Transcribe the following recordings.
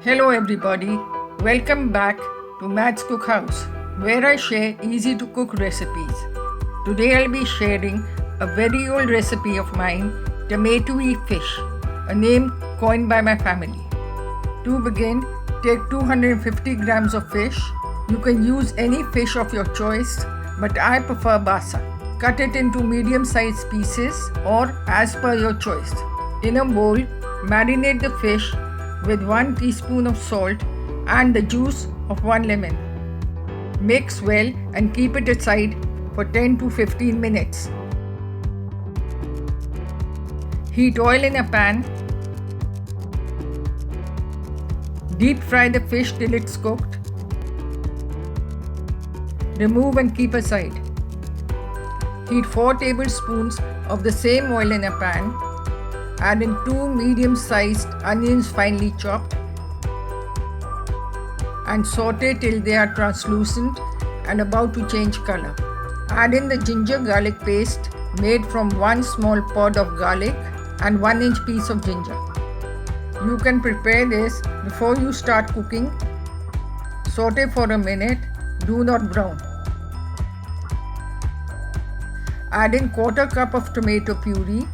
Hello everybody, welcome back to Matt's Cookhouse, where I share easy to cook recipes. Today I'll be sharing a very old recipe of mine, Tomatoe Fish, a name coined by my family. To begin, take 250 grams of fish. You can use any fish of your choice, but I prefer basa. Cut it into medium-sized pieces or as per your choice. In a bowl, marinate the fish with 1 teaspoon of salt and the juice of 1 lemon. Mix well and keep it aside for 10 to 15 minutes. Heat oil in a pan. Deep fry the fish till it's cooked. Remove and keep aside. Heat 4 tablespoons of the same oil in a pan. Add in 2 medium-sized onions finely chopped and saute till they are translucent and about to change color. Add in the ginger garlic paste made from 1 small pod of garlic and 1-inch piece of ginger. You can prepare this before you start cooking. Saute for a minute, do not brown. Add in 1/4 cup of tomato puree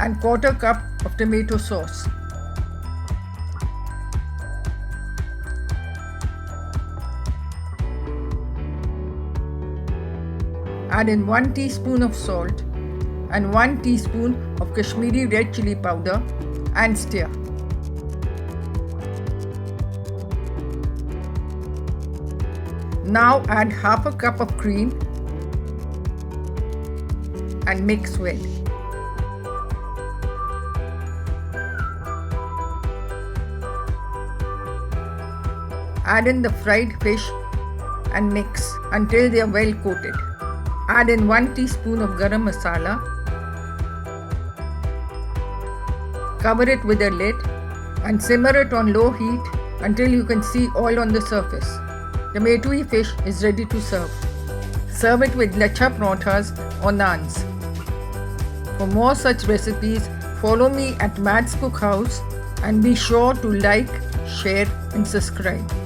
and 1/4 cup of tomato sauce. Add in 1 teaspoon of salt and 1 teaspoon of Kashmiri red chili powder and stir. Now add half a cup of cream and mix well. Add in the fried fish and mix until they are well coated. Add in 1 teaspoon of garam masala. Cover it with a lid and simmer it on low heat until you can see oil on the surface. Tomatoe fish is ready to serve. Serve it with lacha parathas or naans. For more such recipes, follow me at Matt's Cookhouse and be sure to like, share and subscribe.